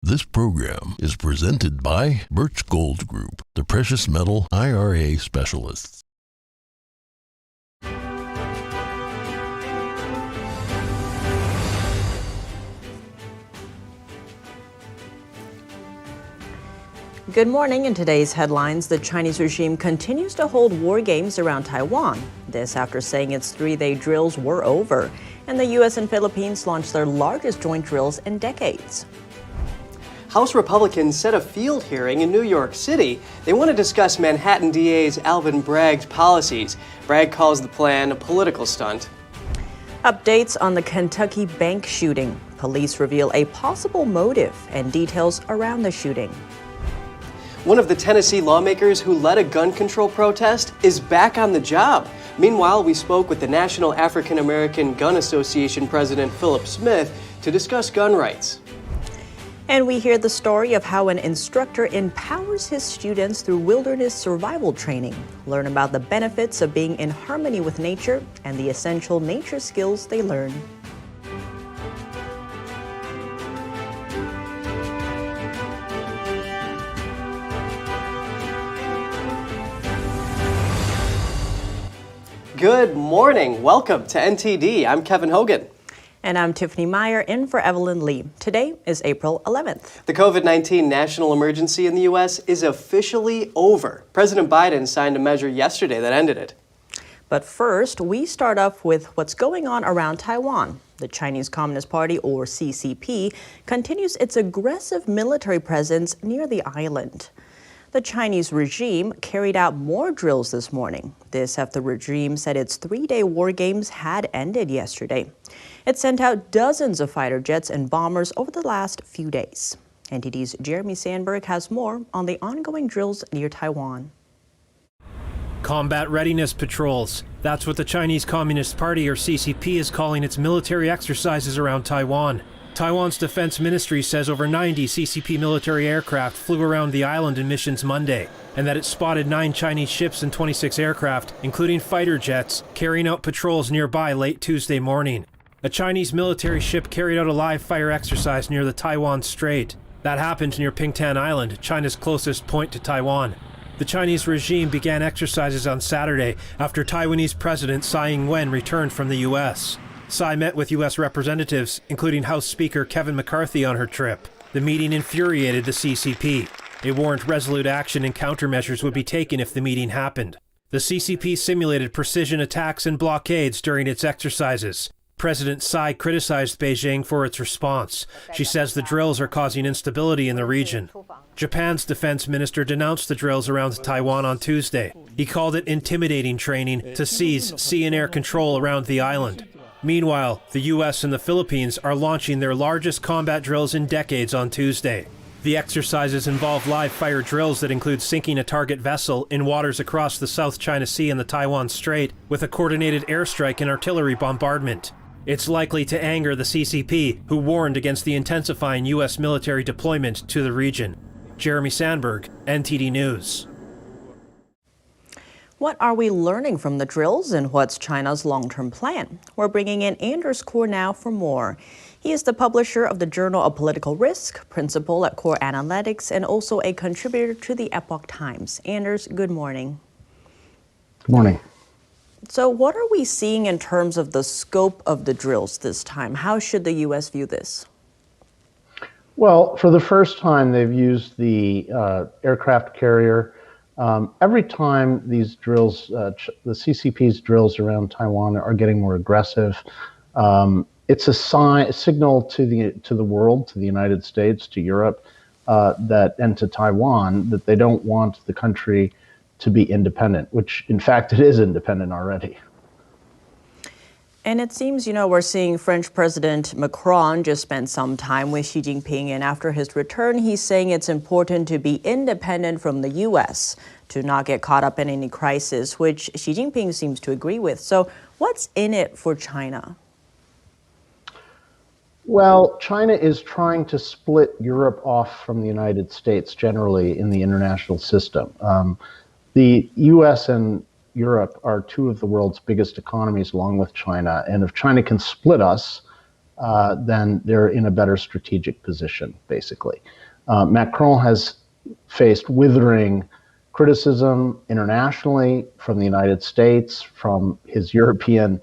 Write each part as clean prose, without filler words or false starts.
This program is presented by Birch Gold Group, the precious metal IRA specialists. Good morning. In today's headlines, the Chinese regime continues to hold war games around Taiwan. This after saying its three-day drills were over. And the U.S. and Philippines launched their largest joint drills in decades. House Republicans set a field hearing in New York City. They want to discuss Manhattan DA's Alvin Bragg's policies. Bragg calls the plan a political stunt. Updates on the Kentucky bank shooting. Police reveal a possible motive and details around the shooting. One of the Tennessee lawmakers who led a gun control protest is back on the job. Meanwhile, we spoke with the National African American Gun Association President Phillip to discuss gun rights. And we hear the story of how an instructor empowers his students through wilderness survival training. Learn about the benefits of being in harmony with nature and the essential nature skills they learn. Good morning. Welcome to NTD. I'm Kevin Hogan. And I'm Tiffany Meyer, in for Evelyn Lee. Today is April 11th. The COVID-19 national emergency in the U.S. is officially over. President Biden signed a measure yesterday that ended it. But first, we start off with what's going on around Taiwan. The Chinese Communist Party, or CCP, continues its aggressive military presence near the island. The Chinese regime carried out more drills this morning. This after the regime said its three-day war games had ended yesterday. It sent out dozens of fighter jets and bombers over the last few days. NTD's Jeremy Sandberg has more on the ongoing drills near Taiwan. Combat readiness patrols. That's what the Chinese Communist Party, or CCP, is calling its military exercises around Taiwan. Taiwan's defense ministry says over 90 CCP military aircraft flew around the island in missions Monday, and that it spotted 9 Chinese ships and 26 aircraft, including fighter jets, carrying out patrols nearby late Tuesday morning. A Chinese military ship carried out a live fire exercise near the Taiwan Strait. That happened near Pingtan Island, China's closest point to Taiwan. The Chinese regime began exercises on Saturday after Taiwanese President Tsai Ing-wen returned from the U.S. Tsai met with U.S. representatives, including House Speaker Kevin McCarthy, on her trip. The meeting infuriated the CCP. It warned resolute action and countermeasures would be taken if the meeting happened. The CCP simulated precision attacks and blockades during its exercises. President Tsai criticized Beijing for its response. She says the drills are causing instability in the region. Japan's defense minister denounced the drills around Taiwan on Tuesday. He called it intimidating training to seize sea and air control around the island. Meanwhile, the U.S. and the Philippines are launching their largest combat drills in decades on Tuesday. The exercises involve live fire drills that include sinking a target vessel in waters across the South China Sea and the Taiwan Strait with a coordinated airstrike and artillery bombardment. It's likely to anger the CCP, who warned against the intensifying U.S. military deployment to the region. Jeremy Sandberg, NTD News. What are we learning from the drills, and what's China's long-term plan? We're bringing in Anders Core now for more. He is the publisher of the Journal of Political Risk, principal at Core Analytics, and also a contributor to the Epoch Times. Anders, good morning. Good morning. So what are we seeing in terms of the scope of the drills this time? How should the U.S. view this? Well, for the first time, they've used the aircraft carrier. Every time these drills, the CCP's drills around Taiwan are getting more aggressive, it's a signal to the world, to the United States, to Europe, and to Taiwan, that they don't want the country to be independent, which in fact it is independent already. And it seems, we're seeing French President Macron just spend some time with Xi Jinping, and after his return, he's saying it's important to be independent from the U.S. to not get caught up in any crisis, which Xi Jinping seems to agree with. So what's in it for China? Well, China is trying to split Europe off from the United States generally in the international system. The U.S. and Europe are two of the world's biggest economies along with China, and if China can split us, then they're in a better strategic position, basically. Macron has faced withering criticism internationally from the United States, from his European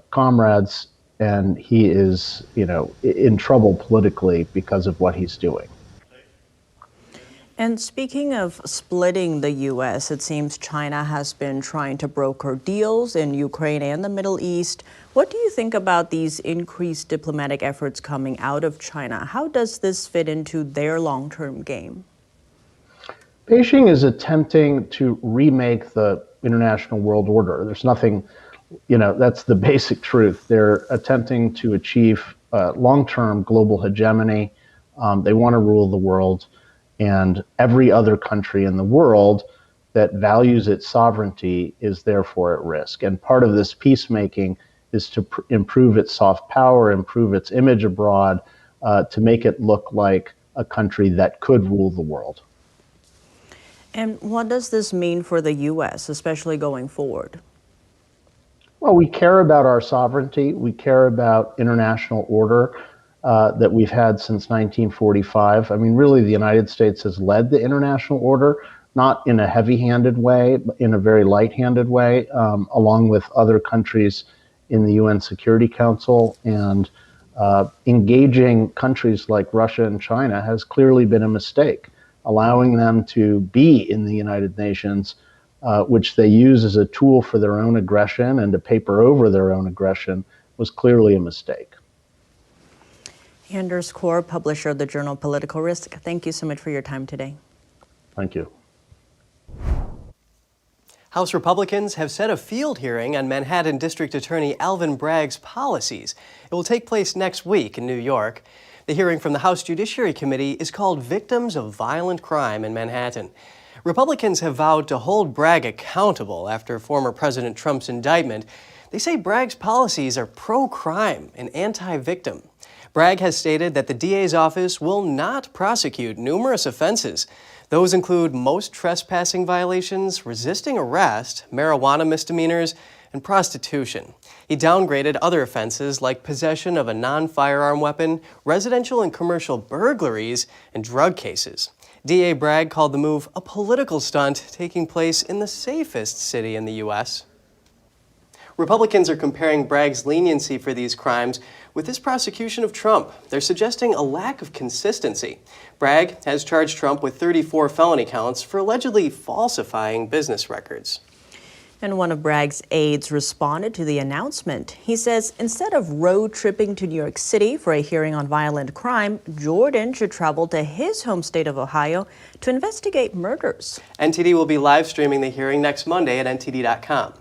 comrades, and he is, in trouble politically because of what he's doing. And speaking of splitting the U.S., it seems China has been trying to broker deals in Ukraine and the Middle East. What do you think about these increased diplomatic efforts coming out of China? How does this fit into their long-term game? Beijing is attempting to remake the international world order. There's nothing, that's the basic truth. They're attempting to achieve long-term global hegemony. They want to rule the world. And every other country in the world that values its sovereignty is therefore at risk. And part of this peacemaking is to improve its soft power, improve its image abroad, to make it look like a country that could rule the world. And what does this mean for the U.S., especially going forward? Well, we care about our sovereignty. We care about international order that we've had since 1945. I mean, really, the United States has led the international order, not in a heavy-handed way, but in a very light-handed way, along with other countries in the UN Security Council. And engaging countries like Russia and China has clearly been a mistake. Allowing them to be in the United Nations, which they use as a tool for their own aggression and to paper over their own aggression, was clearly a mistake. Anders Kaur, publisher of the journal Political Risk, thank you so much for your time today. Thank you. House Republicans have set a field hearing on Manhattan District Attorney Alvin Bragg's policies. It will take place next week in New York. The hearing from the House Judiciary Committee is called Victims of Violent Crime in Manhattan. Republicans have vowed to hold Bragg accountable after former President Trump's indictment. They say Bragg's policies are pro-crime and anti-victim. Bragg has stated that the DA's office will not prosecute numerous offenses. Those include most trespassing violations, resisting arrest, marijuana misdemeanors, and prostitution. He downgraded other offenses like possession of a non-firearm weapon, residential and commercial burglaries, and drug cases. DA Bragg called the move a political stunt taking place in the safest city in the U.S. Republicans are comparing Bragg's leniency for these crimes with this prosecution of Trump. They're suggesting a lack of consistency. Bragg has charged Trump with 34 felony counts for allegedly falsifying business records. And one of Bragg's aides responded to the announcement. He says instead of road tripping to New York City for a hearing on violent crime, Jordan should travel to his home state of Ohio to investigate murders. NTD will be live streaming the hearing next Monday at ntd.com.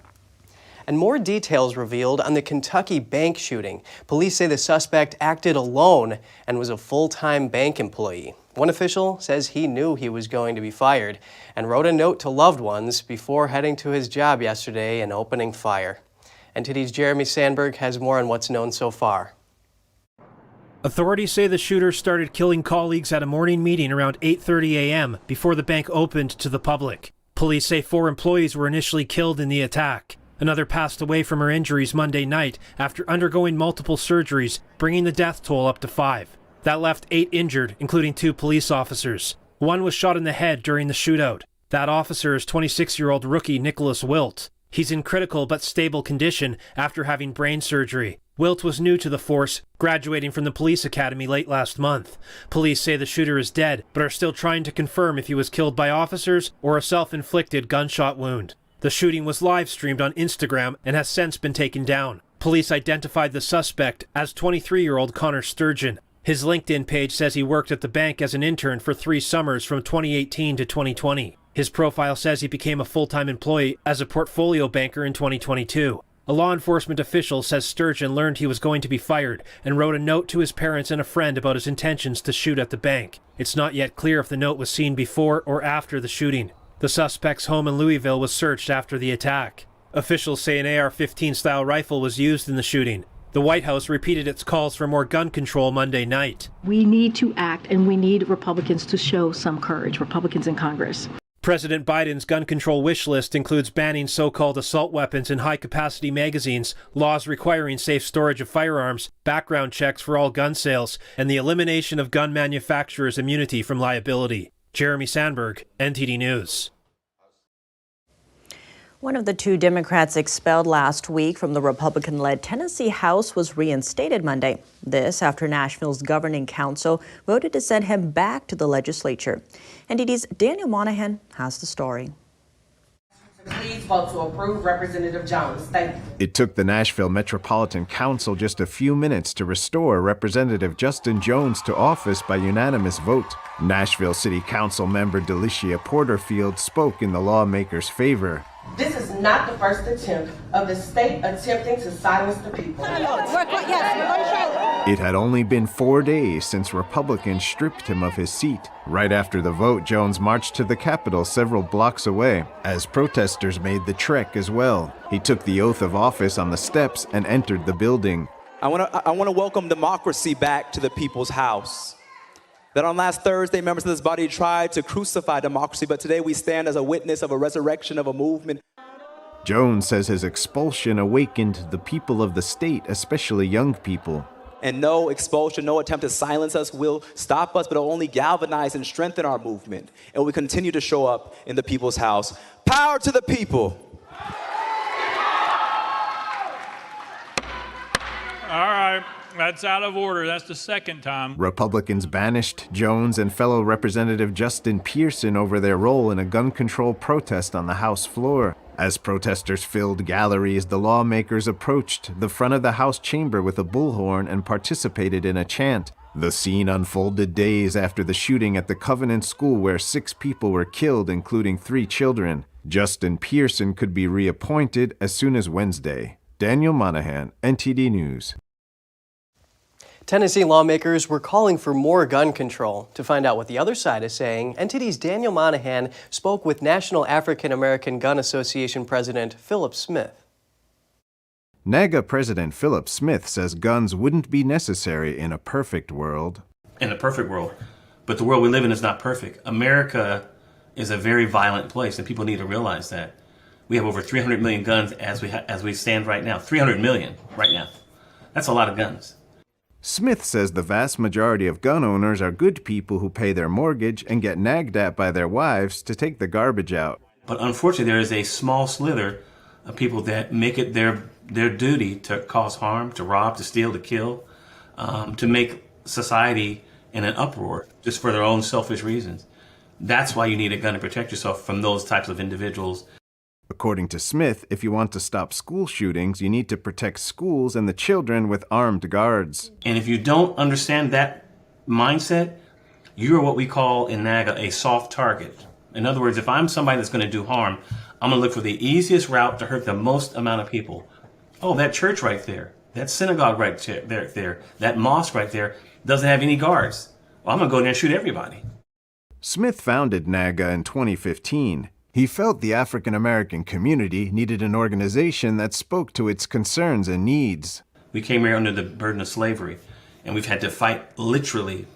And more details revealed on the Kentucky bank shooting. Police say the suspect acted alone and was a full-time bank employee. One official says he knew he was going to be fired and wrote a note to loved ones before heading to his job yesterday and opening fire. NTD's Jeremy Sandberg has more on what's known so far. Authorities say the shooter started killing colleagues at a morning meeting around 8:30 a.m. before the bank opened to the public. Police say 4 employees were initially killed in the attack. Another passed away from her injuries Monday night after undergoing multiple surgeries, bringing the death toll up to 5. That left 8 injured, including 2 police officers. One was shot in the head during the shootout. That officer is 26-year-old rookie Nicholas Wilt. He's in critical but stable condition after having brain surgery. Wilt was new to the force, graduating from the police academy late last month. Police say the shooter is dead, but are still trying to confirm if he was killed by officers or a self-inflicted gunshot wound. The shooting was live-streamed on Instagram and has since been taken down. Police identified the suspect as 23-year-old Connor Sturgeon. His LinkedIn page says he worked at the bank as an intern for 3 summers from 2018 to 2020. His profile says he became a full-time employee as a portfolio banker in 2022. A law enforcement official says Sturgeon learned he was going to be fired and wrote a note to his parents and a friend about his intentions to shoot at the bank. It's not yet clear if the note was seen before or after the shooting. The suspect's home in Louisville was searched after the attack. Officials say an AR-15 style rifle was used in the shooting. The White House repeated its calls for more gun control Monday night. We need to act, and we need Republicans to show some courage, Republicans in Congress. President Biden's gun control wish list includes banning so-called assault weapons in high-capacity magazines, laws requiring safe storage of firearms, background checks for all gun sales, and the elimination of gun manufacturers' immunity from liability. Jeremy Sandberg, NTD News. One of the two Democrats expelled last week from the Republican-led Tennessee House was reinstated Monday. This after Nashville's governing council voted to send him back to the legislature. NTD's Daniel Monahan has the story. Please vote to approve Representative Jones. Thank you. It took the Nashville Metropolitan Council just a few minutes to restore Representative Justin Jones to office by unanimous vote. Nashville City Council member Delicia Porterfield spoke in the lawmaker's favor. This is not the first attempt of the state attempting to silence the people. It had only been 4 days since Republicans stripped him of his seat. Right after the vote, Jones marched to the Capitol several blocks away, as protesters made the trek as well. He took the oath of office on the steps and entered the building. I want to welcome democracy back to the people's house. That on last Thursday, members of this body tried to crucify democracy, but today we stand as a witness of a resurrection of a movement. Jones says his expulsion awakened the people of the state, especially young people. And no expulsion, no attempt to silence us will stop us, but it'll only galvanize and strengthen our movement. And we continue to show up in the people's house. Power to the people. All right. That's out of order. That's the second time. Republicans banished Jones and fellow Representative Justin Pearson over their role in a gun control protest on the House floor. As protesters filled galleries, the lawmakers approached the front of the House chamber with a bullhorn and participated in a chant. The scene unfolded days after the shooting at the Covenant School where 6 people were killed, including 3 children. Justin Pearson could be reappointed as soon as Wednesday. Daniel Monahan, NTD News. Tennessee lawmakers were calling for more gun control. To find out what the other side is saying, NTD's Daniel Monahan spoke with National African American Gun Association President Phillip Smith. NAGA President Phillip Smith says guns wouldn't be necessary in a perfect world. In a perfect world, but the world we live in is not perfect. America is a very violent place, and people need to realize that. We have over 300 million guns as we stand right now. 300 million right now. That's a lot of guns. Smith says the vast majority of gun owners are good people who pay their mortgage and get nagged at by their wives to take the garbage out. But unfortunately, there is a small slither of people that make it their duty to cause harm, to rob, to steal, to kill, to make society in an uproar just for their own selfish reasons. That's why you need a gun to protect yourself from those types of individuals. According to Smith, if you want to stop school shootings, you need to protect schools and the children with armed guards. And if you don't understand that mindset, you are what we call in NAGA a soft target. In other words, if I'm somebody that's going to do harm, I'm going to look for the easiest route to hurt the most amount of people. Oh, that church right there, that synagogue right there, that mosque right there doesn't have any guards. Well, I'm going to go in there and shoot everybody. Smith founded NAGA in 2015. He felt the African American community needed an organization that spoke to its concerns and needs. We came here under the burden of slavery, and we've had to fight literally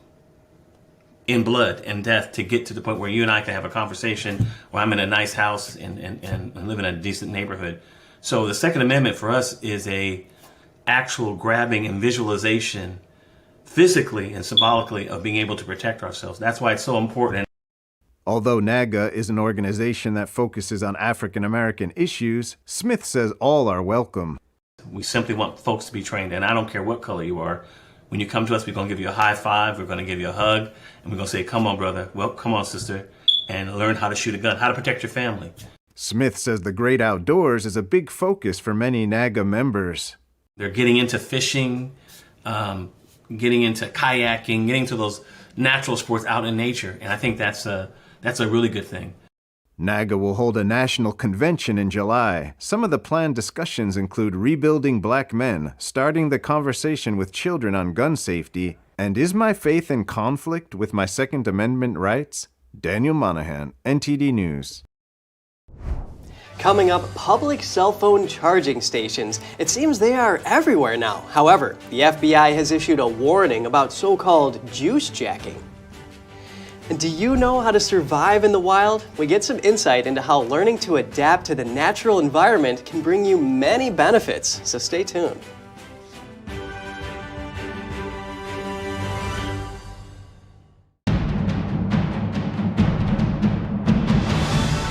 in blood and death to get to the point where you and I can have a conversation where I'm in a nice house and live in a decent neighborhood. So the Second Amendment for us is a actual grabbing and visualization physically and symbolically of being able to protect ourselves. That's why it's so important. Although NAGA is an organization that focuses on African American issues, Smith says all are welcome. We simply want folks to be trained, and I don't care what color you are. When you come to us, we're going to give you a high five, we're going to give you a hug, and we're going to say, come on, brother, well, come on, sister, and learn how to shoot a gun, how to protect your family. Smith says the great outdoors is a big focus for many NAGA members. They're getting into fishing, getting into kayaking, getting to those natural sports out in nature, and I think that's a really good thing. NAGA will hold a national convention in July. Some of the planned discussions include rebuilding black men, starting the conversation with children on gun safety, and is my faith in conflict with my Second Amendment rights? Daniel Monahan, NTD News. Coming up, public cell phone charging stations. It seems they are everywhere now. However, the FBI has issued a warning about so-called juice jacking. And do you know how to survive in the wild? We get some insight into how learning to adapt to the natural environment can bring you many benefits, so stay tuned.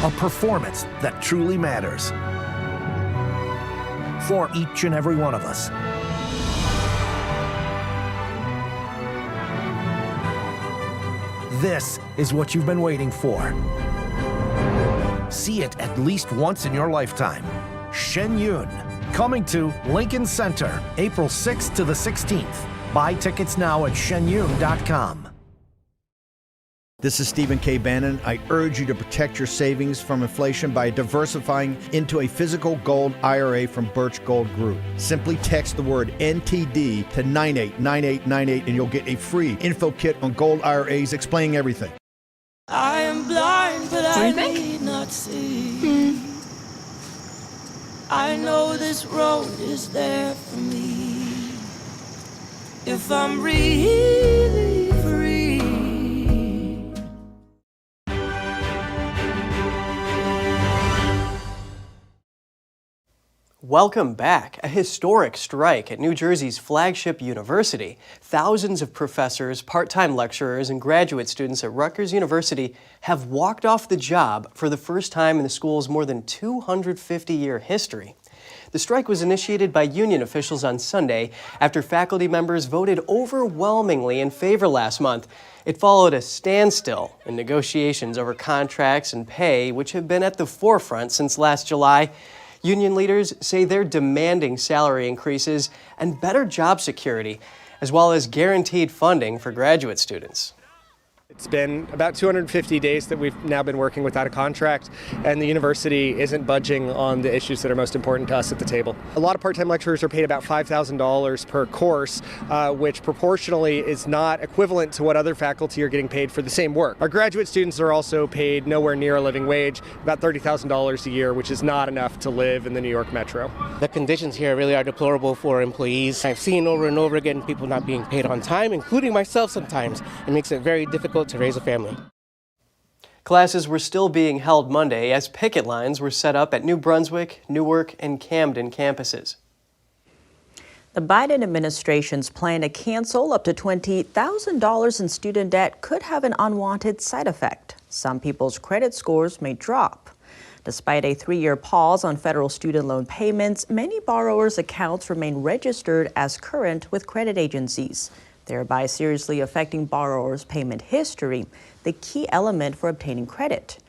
A performance that truly matters for each and every one of us. This is what you've been waiting for. See it at least once in your lifetime. Shen Yun, coming to Lincoln Center, April 6th to the 16th. Buy tickets now at shenyun.com. This is Stephen K. Bannon. I urge you to protect your savings from inflation by diversifying into a physical gold IRA from Birch Gold Group. Simply text the word NTD to 989898 and you'll get a free info kit on gold IRAs explaining everything. I am blind, but I need not see. I know this road is there for me. If I'm really free. Welcome back. A historic strike at New Jersey's flagship university. Thousands of professors, part-time lecturers, and graduate students at Rutgers University have walked off the job for the first time in the school's more than 250-year history. The strike was initiated by union officials on Sunday after faculty members voted overwhelmingly in favor last month. It followed a standstill in negotiations over contracts and pay, which have been at the forefront since last July. Union leaders say they're demanding salary increases and better job security, as well as guaranteed funding for graduate students. It's been about 250 days that we've now been working without a contract, and the university isn't budging on the issues that are most important to us at the table. A lot of part-time lecturers are paid about $5,000 per course, which proportionally is not equivalent to what other faculty are getting paid for the same work. Our graduate students are also paid nowhere near a living wage, about $30,000 a year, which is not enough to live in the New York metro. The conditions here really are deplorable for employees. I've seen over and over again people not being paid on time, including myself sometimes. It makes it very difficult to raise a family. Classes were still being held Monday as picket lines were set up at New Brunswick, Newark, and Camden campuses. The Biden administration's plan to cancel up to $20,000 in student debt could have an unwanted side effect. Some people's credit scores may drop. Despite a 3-year pause on federal student loan payments, many borrowers' accounts remain registered as current with credit agencies, thereby seriously affecting borrowers' payment history, the key element for obtaining credit.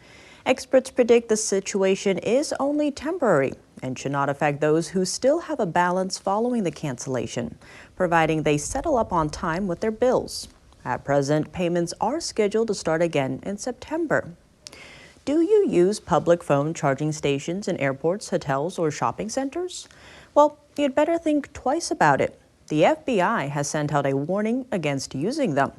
Experts predict the situation is only temporary and should not affect those who still have a balance following the cancellation, providing they settle up on time with their bills. At present, payments are scheduled to start again in September. Do you use public phone charging stations in airports, hotels, or shopping centers? Well, you'd better think twice about it. The FBI has sent out a warning against using them.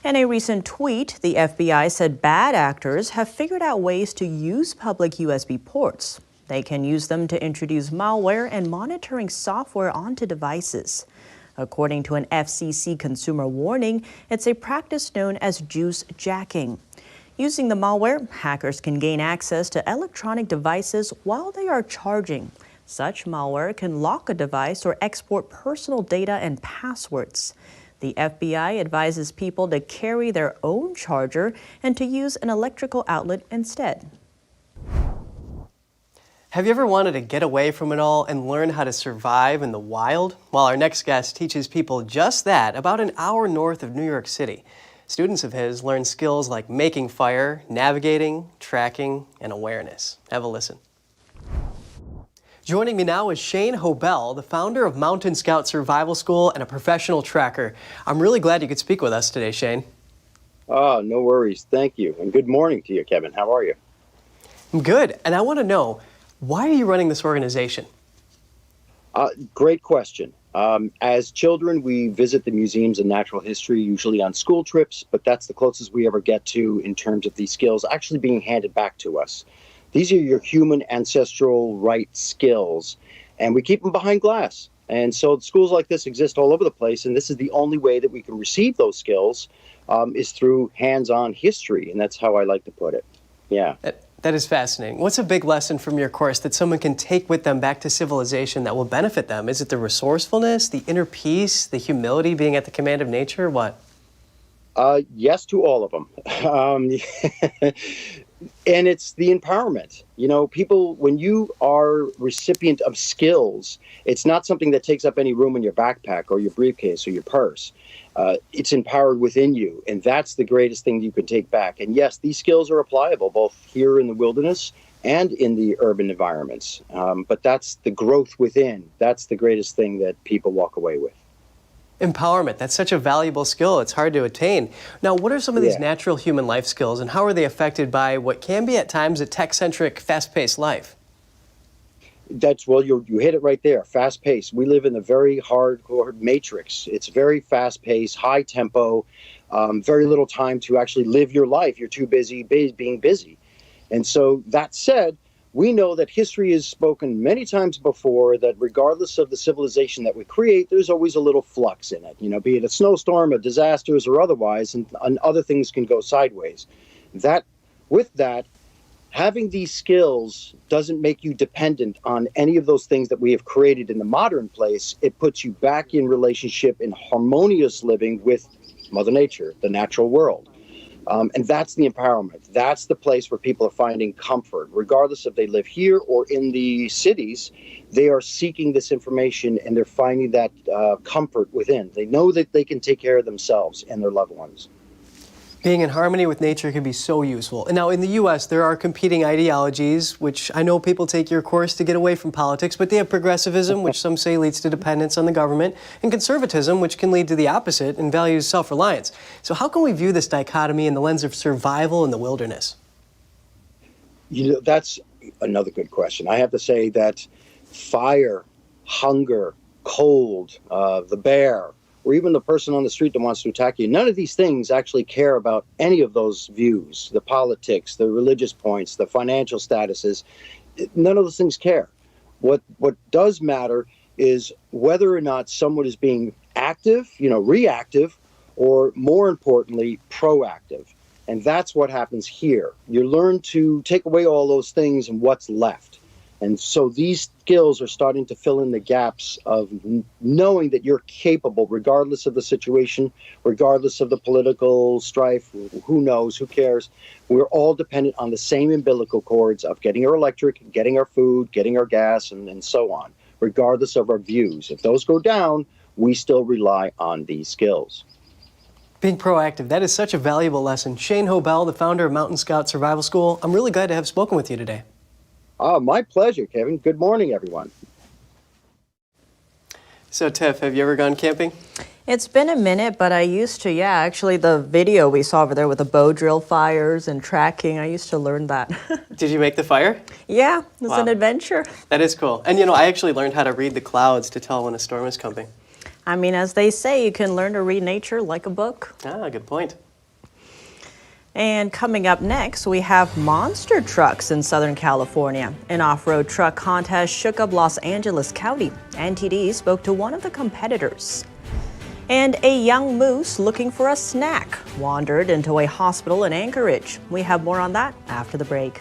In a recent tweet, the FBI said bad actors have figured out ways to use public USB ports. They can use them to introduce malware and monitoring software onto devices. According to an FCC consumer warning, it's a practice known as juice jacking. Using the malware, hackers can gain access to electronic devices while they are charging. Such malware can lock a device or export personal data and passwords. The FBI advises people to carry their own charger and to use an electrical outlet instead. Have you ever wanted to get away from it all and learn how to survive in the wild? Well, our next guest teaches people just that about an hour north of New York City. Students of his learn skills like making fire, navigating, tracking, and awareness. Have a listen. Joining me now is Shane Hobel, the founder of Mountain Scout Survival School and a professional tracker. I'm really glad you could speak with us today, Shane. Oh, no worries. Thank you. And good morning to you, Kevin. How are you? I'm good. And I want to know, why are you running this organization? Great question. As children, we visit the museums of natural history, usually on school trips, but that's the closest we ever get to in terms of these skills actually being handed back to us. These are your human ancestral right skills, and we keep them behind glass. And so schools like this exist all over the place, and this is the only way that we can receive those skills is through hands-on history, and that's how I like to put it. Yeah. That is fascinating. What's a big lesson from your course that someone can take with them back to civilization that will benefit them? Is it the resourcefulness, the inner peace, the humility, being at the command of nature? What? Yes to all of them. And it's the empowerment. You know, people, when you are recipient of skills, it's not something that takes up any room in your backpack or your briefcase or your purse. It's empowered within you, and that's the greatest thing you can take back. And yes, these skills are applicable both here in the wilderness and in the urban environments. But that's the growth within. That's the greatest thing that people walk away with. Empowerment, that's such a valuable skill. It's hard to attain. Now, what are some of these natural human life skills, and how are they affected by what can be at times a tech-centric, fast-paced life? Well, you hit it right there. Fast-paced. We live in a very hardcore matrix. It's very fast-paced, high-tempo, very little time to actually live your life. You're too busy being busy. And so that said, we know that history has spoken many times before that regardless of the civilization that we create, there's always a little flux in it, you know, be it a snowstorm, a disasters, or otherwise, and other things can go sideways. With that, having these skills doesn't make you dependent on any of those things that we have created in the modern place. It puts you back in relationship in harmonious living with Mother Nature, the natural world. And that's the empowerment. That's the place where people are finding comfort. Regardless if they live here or in the cities, they are seeking this information and they're finding that comfort within. They know that they can take care of themselves and their loved ones. Being in harmony with nature can be so useful. And now in the U.S., there are competing ideologies, which I know people take your course to get away from politics, but they have progressivism, which some say leads to dependence on the government, and conservatism, which can lead to the opposite and values self-reliance. So how can we view this dichotomy in the lens of survival in the wilderness? You know, that's another good question. I have to say that fire, hunger, cold, the bear, or even the person on the street that wants to attack you. None of these things actually care about any of those views, the politics, the religious points, the financial statuses. None of those things care. What does matter is whether or not someone is being active, you know, reactive, or more importantly, proactive. And that's what happens here. You learn to take away all those things and what's left. And so these skills are starting to fill in the gaps of knowing that you're capable, regardless of the situation, regardless of the political strife, who knows, who cares. We're all dependent on the same umbilical cords of getting our electric, getting our food, getting our gas, and so on, regardless of our views. If those go down, we still rely on these skills. Being proactive, that is such a valuable lesson. Shane Hobel, the founder of Mountain Scout Survival School, I'm really glad to have spoken with you today. Oh, my pleasure, Kevin. Good morning, everyone. So, Tiff, have you ever gone camping? It's been a minute, but I used to, yeah. Actually, the video we saw over there with the bow drill fires and tracking, I used to learn that. Did you make the fire? Yeah, it was an adventure. That is cool. And, you know, I actually learned how to read the clouds to tell when a storm is coming. I mean, as they say, you can learn to read nature like a book. Ah, good point. And coming up next, we have monster trucks in Southern California. An off-road truck contest shook up Los Angeles County. NTD spoke to one of the competitors. And a young moose looking for a snack wandered into a hospital in Anchorage. We have more on that after the break.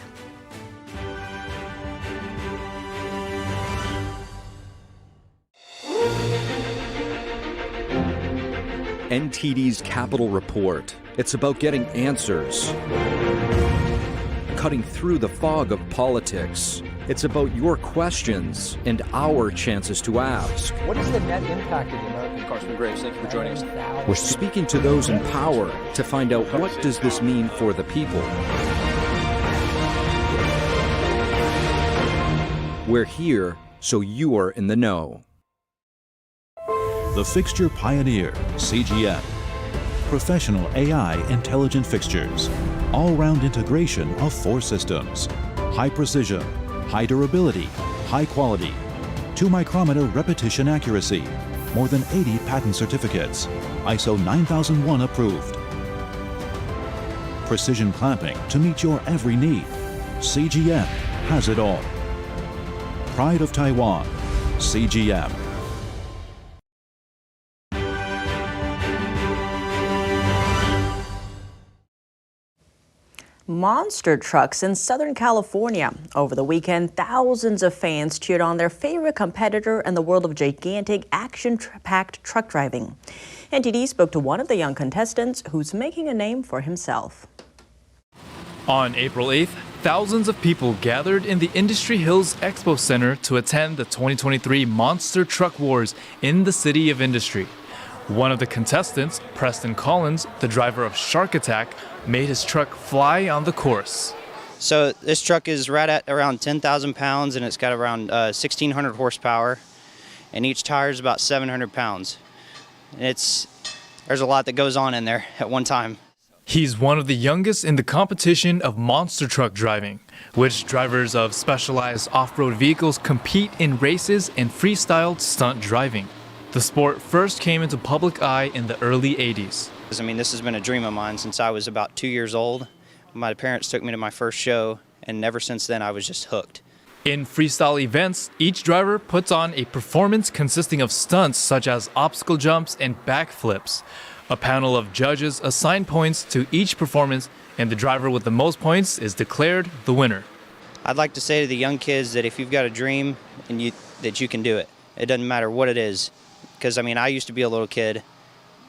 NTD's Capital Report. It's about getting answers, cutting through the fog of politics. It's about your questions and our chances to ask. What is the net impact of the American Congressman Graves? Thank you for joining us. We're speaking to those in power to find out what does this mean for the people. We're here so you're in the know. The Fixture Pioneer, CGM. Professional AI intelligent fixtures. All-round integration of 4 systems. High precision, high durability, high quality. 2-micrometer repetition accuracy. More than 80 patent certificates. ISO 9001 approved. Precision clamping to meet your every need. CGM has it all. Pride of Taiwan, CGM. Monster trucks in Southern California. Over the weekend, thousands of fans cheered on their favorite competitor in the world of gigantic, action-packed truck driving. NTD spoke to one of the young contestants who's making a name for himself. On April 8th, thousands of people gathered in the Industry Hills Expo Center to attend the 2023 Monster Truck Wars in the City of Industry. One of the contestants, Preston Collins, the driver of Shark Attack, made his truck fly on the course. So this truck is right at around 10,000 pounds and it's got around 1,600 horsepower and each tire is about 700 pounds. There's a lot that goes on in there at one time. He's one of the youngest in the competition of monster truck driving, which drivers of specialized off-road vehicles compete in races and freestyle stunt driving. The sport first came into public eye in the early 80s. I mean, this has been a dream of mine since I was about 2 years old. My parents took me to my first show, and ever since then I was just hooked. In freestyle events, each driver puts on a performance consisting of stunts such as obstacle jumps and backflips. A panel of judges assign points to each performance, and the driver with the most points is declared the winner. I'd like to say to the young kids that if you've got a dream, that you can do it. It doesn't matter what it is. Because, I mean, I used to be a little kid,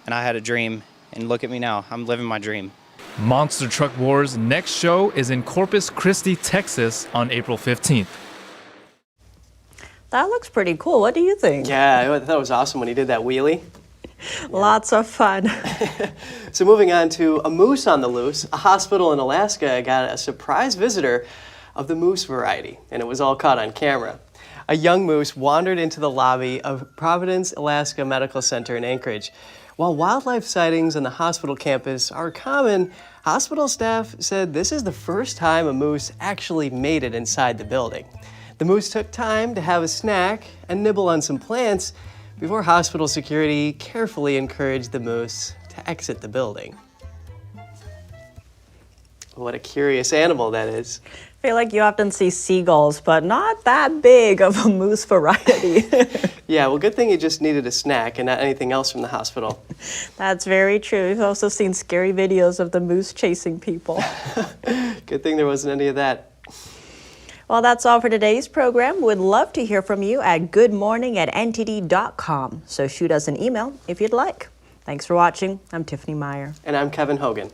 and I had a dream, and look at me now. I'm living my dream. Monster Truck Wars' next show is in Corpus Christi, Texas on April 15th. That looks pretty cool. What do you think? Yeah, I thought it was awesome when he did that wheelie. Lots of fun. So moving on to a moose on the loose, a hospital in Alaska got a surprise visitor of the moose variety, and it was all caught on camera. A young moose wandered into the lobby of Providence, Alaska Medical Center in Anchorage. While wildlife sightings on the hospital campus are common, hospital staff said this is the first time a moose actually made it inside the building. The moose took time to have a snack and nibble on some plants before hospital security carefully encouraged the moose to exit the building. What a curious animal that is. I feel like you often see seagulls, but not that big of a moose variety. Yeah, well, good thing you just needed a snack and not anything else from the hospital. That's very true. We've also seen scary videos of the moose chasing people. Good thing there wasn't any of that. Well, that's all for today's program. We'd love to hear from you at goodmorning@ntd.com. So shoot us an email if you'd like. Thanks for watching. I'm Tiffany Meyer. And I'm Kevin Hogan.